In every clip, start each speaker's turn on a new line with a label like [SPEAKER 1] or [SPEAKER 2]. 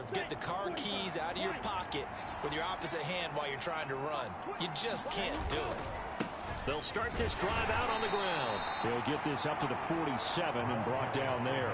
[SPEAKER 1] of get the car keys out of your pocket with your opposite hand while you're trying to run. You just can't do it.
[SPEAKER 2] They'll start this drive out on the ground.
[SPEAKER 3] They'll get this up to the 47 and brought down there.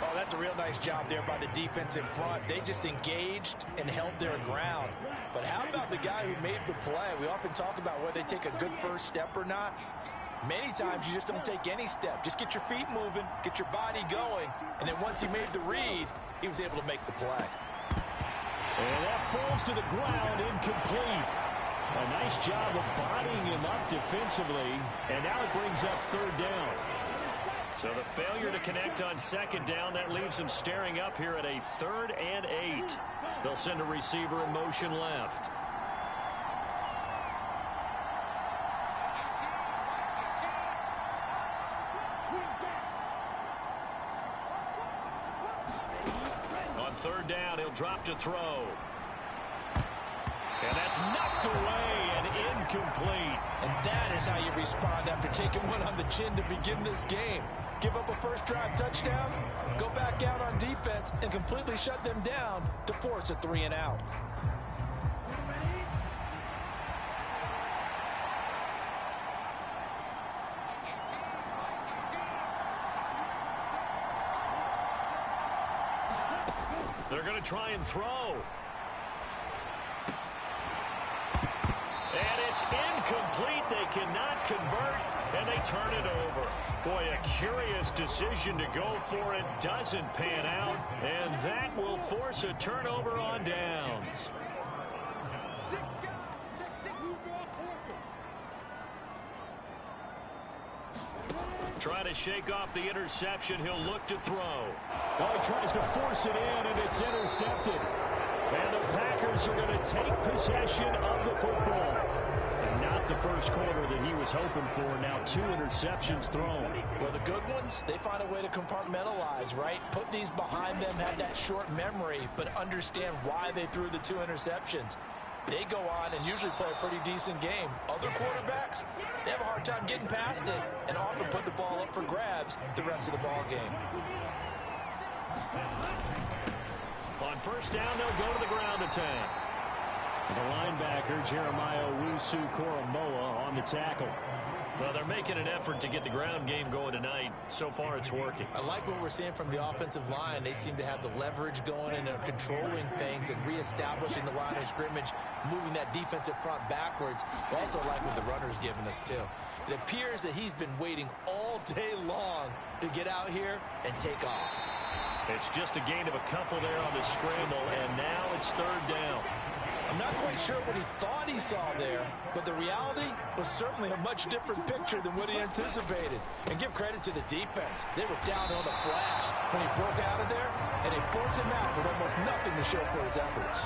[SPEAKER 1] Oh, that's a real nice job there by the defense in front. They just engaged and held their ground. But how about the guy who made the play? We often talk about whether they take a good first step or not. Many times you just don't take any step. Just get your feet moving, get your body going, and then once he made the read, he was able to make the play.
[SPEAKER 3] And that falls to the ground, incomplete. A nice job of bodying him up defensively, and now it brings up third down.
[SPEAKER 2] So the failure to connect on second down, that leaves them staring up here at a 3rd and 8. They'll send a receiver in motion left. On third down, he'll drop to throw. And that's knocked away and incomplete.
[SPEAKER 1] And that is how you respond after taking one on the chin to begin this game. Give up a first drive touchdown, go back out on defense, and completely shut them down to force a 3 and out.
[SPEAKER 2] They're going to try and throw. And it's incomplete. They cannot convert, and they turn it over. Boy, a curious decision to go for it. Doesn't pan out, and that will force a turnover on downs. Trying to shake off the interception. He'll look to throw.
[SPEAKER 3] Oh, he tries to force it in, and it's intercepted. And the Packers are going to take possession of the football. And not the first quarter that he was hoping for. Now 2 interceptions thrown.
[SPEAKER 1] Well, the good ones, they find a way to compartmentalize, right? Put these behind them, have that short memory, but understand why they threw the 2 interceptions. They go on and usually play a pretty decent game. Other quarterbacks, they have a hard time getting past it and often put the ball up for grabs the rest of the ball game.
[SPEAKER 2] On first down, they'll go to the ground attack.
[SPEAKER 3] The linebacker, Jeremiah Owusu-Koramoah, on the tackle.
[SPEAKER 2] Well, they're making an effort to get the ground game going tonight. So far, it's working.
[SPEAKER 1] I like what we're seeing from the offensive line. They seem to have the leverage going and they're controlling things and reestablishing the line of scrimmage, moving that defensive front backwards. I also like what the runner's giving us, too. It appears that he's been waiting all day long to get out here and take off.
[SPEAKER 2] It's just a gain of a couple there on the scramble, and now it's third down.
[SPEAKER 1] I'm not quite sure what he thought he saw there, but the reality was certainly a much different picture than what he anticipated. And give credit to the defense. They were down on the flash when he broke out of there, and they forced him out with almost nothing to show for his efforts.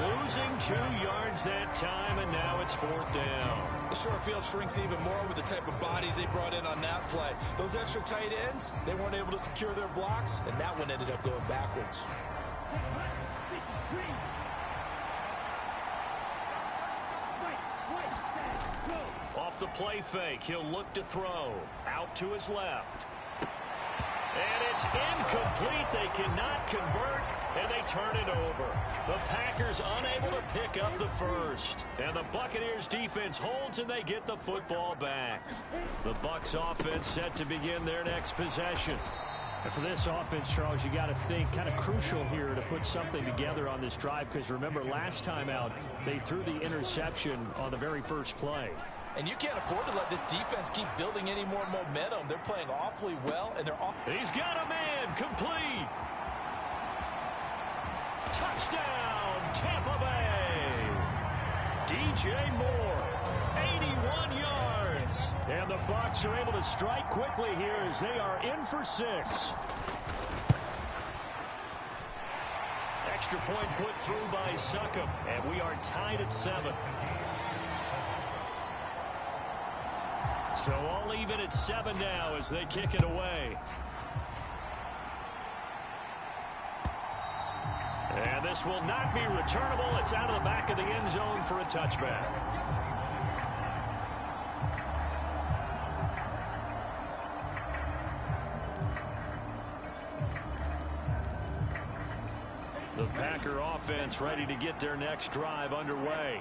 [SPEAKER 2] Losing 2 yards that time, and now it's 4th down.
[SPEAKER 1] The short field shrinks even more with the type of bodies they brought in on that play. Those extra tight ends, they weren't able to secure their blocks, and that one ended up going backwards.
[SPEAKER 2] Off the play fake, he'll look to throw. Out to his left. And it's incomplete. They cannot convert, and they turn it over. The Packers unable to pick up the first. And the Buccaneers defense holds, and they get the football back. The Bucs offense set to begin their next possession.
[SPEAKER 3] And for this offense, Charles, you got to think kind of crucial here to put something together on this drive, because remember last time out, they threw the interception on the very first play.
[SPEAKER 1] And you can't afford to let this defense keep building any more momentum. They're playing awfully well, and they're off.
[SPEAKER 2] He's got a man, complete. Touchdown, Tampa Bay. DJ Moore, 81 yards.
[SPEAKER 3] And the Bucs are able to strike quickly here as they are in for 6.
[SPEAKER 2] Extra point put through by Succop, and we are tied at 7. So all even at 7 now as they kick it away. And this will not be returnable. It's out of the back of the end zone for a touchback. The Packer offense ready to get their next drive underway.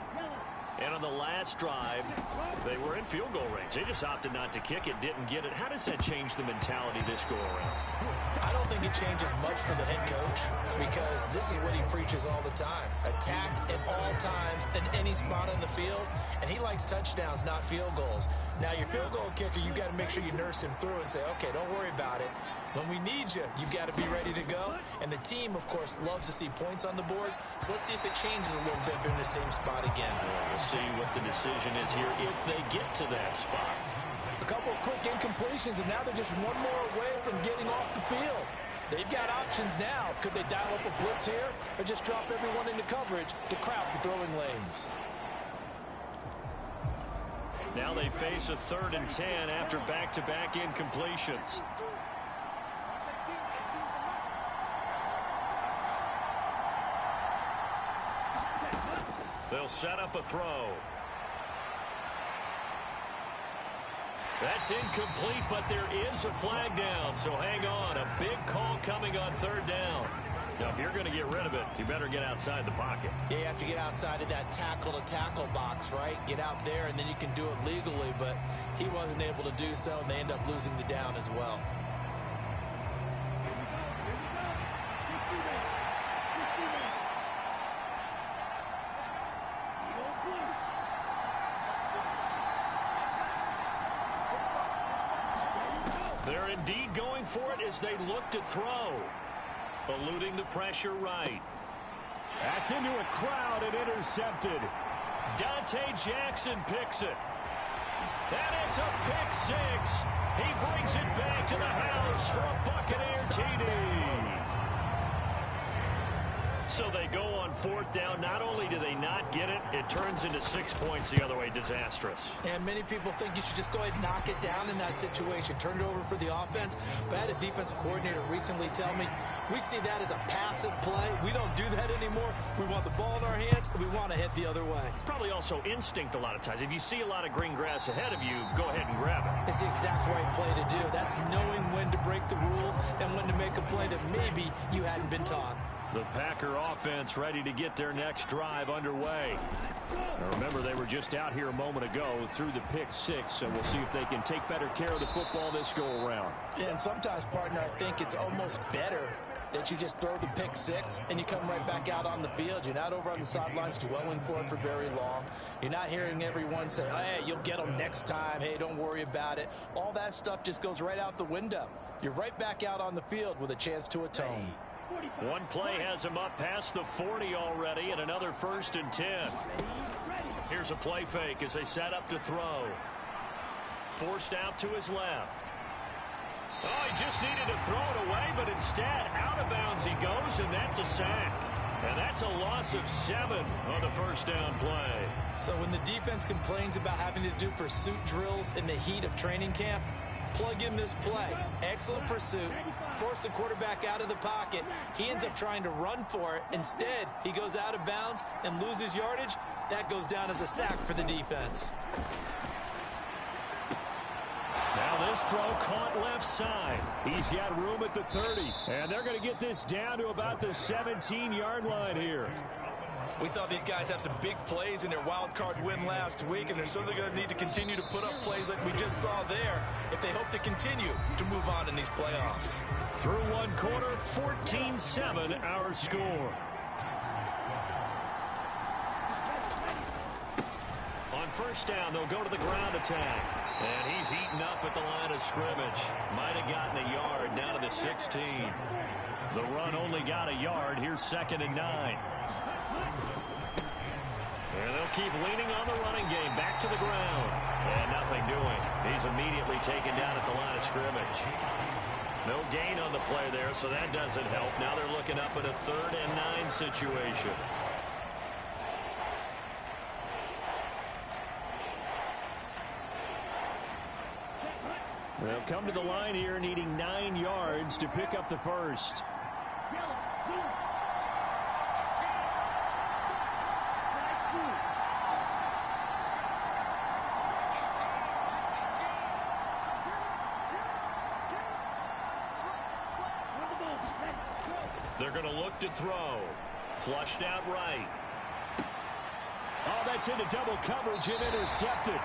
[SPEAKER 2] And on the last drive, they were in field goal range. They just opted not to kick it, didn't get it. How does that change the mentality this go around?
[SPEAKER 1] I don't think it changes much for the head coach because this is what he preaches all the time. Attack at all times in any spot on the field, and he likes touchdowns, not field goals. Now, your field goal kicker, you got to make sure you nurse him through and say, okay, don't worry about it. When we need you, you've got to be ready to go. And the team, of course, loves to see points on the board. So let's see if it changes a little bit if they're in the same spot again.
[SPEAKER 2] We'll see what the decision is here if they get to that spot.
[SPEAKER 1] A couple of quick incompletions, and now they're just one more away from getting off the field. They've got options now. Could they dial up a blitz here or just drop everyone into coverage to crowd the throwing lanes?
[SPEAKER 2] Now they face a 3rd and 10 after back-to-back incompletions. They'll set up a throw. That's incomplete, but there is a flag down, so hang on. A big call coming on 3rd down. Now, if you're going to get rid of it, you better get outside the pocket.
[SPEAKER 1] Yeah, you have to get outside of that tackle-to-tackle box, right? Get out there, and then you can do it legally, but he wasn't able to do so, and they end up losing the down as well.
[SPEAKER 2] They're indeed going for it as they look to throw. Eluding the pressure right.
[SPEAKER 3] That's into a crowd and intercepted.
[SPEAKER 2] Dante Jackson picks it. And it's a pick 6. He brings it back to the house for a Buccaneer TD. So they go on 4th down. Not only do they not get it, it turns into 6 points the other way. Disastrous.
[SPEAKER 1] And many people think you should just go ahead and knock it down in that situation. Turn it over for the offense. But I had a defensive coordinator recently tell me, we see that as a passive play. We don't do that anymore. We want the ball in our hands, and we want to head the other way.
[SPEAKER 2] It's probably also instinct a lot of times. If you see a lot of green grass ahead of you, go ahead and grab it.
[SPEAKER 1] It's the exact right play to do. That's knowing when to break the rules and when to make a play that maybe you hadn't been taught.
[SPEAKER 2] The Packer offense ready to get their next drive underway. Now remember, they were just out here a moment ago through the pick 6, so we'll see if they can take better care of the football this go-around.
[SPEAKER 1] Yeah, and sometimes, partner, I think it's almost better that you just throw the pick 6 and you come right back out on the field. You're not over on the sidelines dwelling for it for very long. You're not hearing everyone say, hey, you'll get them next time. Hey, don't worry about it. All that stuff just goes right out the window. You're right back out on the field with a chance to atone.
[SPEAKER 2] One play has him up past the 40 already, and another 1st and 10. Here's a play fake as they set up to throw. Forced out to his left. Oh, he just needed to throw it away, but instead, out of bounds he goes, and that's a sack. And that's a loss of 7 on the 1st down play.
[SPEAKER 1] So when the defense complains about having to do pursuit drills in the heat of training camp, plug in this play. Excellent pursuit. Force the quarterback out of the pocket. He ends up trying to run for it. Instead, he goes out of bounds and loses yardage. That goes down as a sack for the defense.
[SPEAKER 3] Now this throw caught left side. He's got room at the 30. And they're going to get this down to about the 17-yard line here.
[SPEAKER 1] We saw these guys have some big plays in their wild card win last week, and they're certainly going to need to continue to put up plays like we just saw there if they hope to continue to move on in these playoffs.
[SPEAKER 3] Through one quarter, 14-7 our score.
[SPEAKER 2] On 1st down, they'll go to the ground attack. And he's eaten up at the line of scrimmage. Might have gotten a yard down to the 16. The run only got a yard. Here's 2nd and 9. And they'll keep leaning on the running game. Back to the ground. And nothing doing. He's immediately taken down at the line of scrimmage. No gain on the play there, so that doesn't help. Now they're looking up at a 3rd and 9 situation.
[SPEAKER 3] They'll come to the line here needing 9 yards to pick up the 1st.
[SPEAKER 2] They're going to look to throw. Flushed out right.
[SPEAKER 3] Oh, that's into double coverage and intercepted.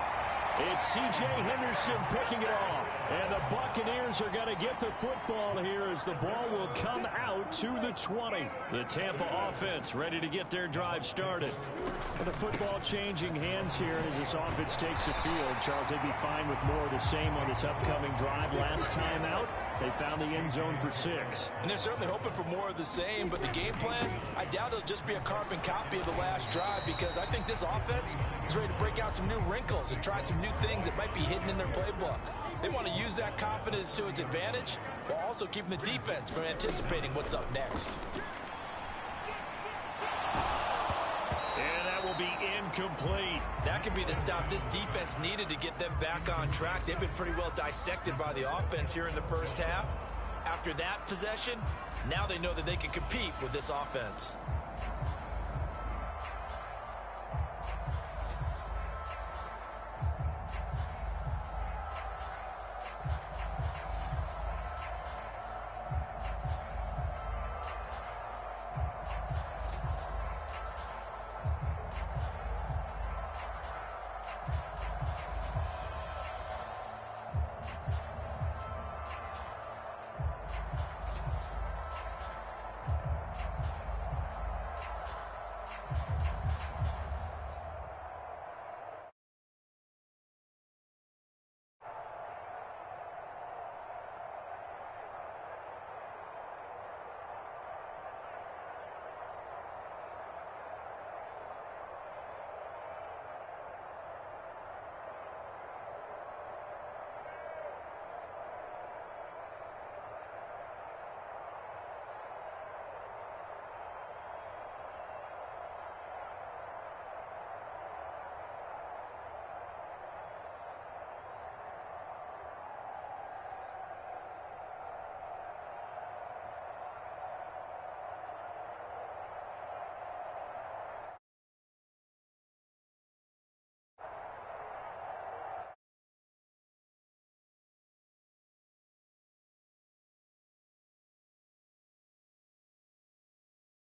[SPEAKER 3] It's C.J. Henderson picking it off. And the Buccaneers are going to get the football here as the ball will come out to the 20.
[SPEAKER 2] The Tampa offense ready to get their drive started.
[SPEAKER 3] And the football changing hands here as this offense takes the field. Charles, they'd be fine with more of the same on this upcoming drive. Last time out, they found the end zone for 6.
[SPEAKER 1] And they're certainly hoping for more of the same, but the game plan, I doubt it'll just be a carbon copy of the last drive, because I think this offense is ready to break out some new wrinkles and try some new things that might be hidden in their playbook. They want to use that confidence to its advantage while also keeping the defense from anticipating what's up next.
[SPEAKER 2] And that will be incomplete.
[SPEAKER 1] That could be the stop this defense needed to get them back on track. They've been pretty well dissected by the offense here in the first half. After that possession, now they know that they can compete with this offense.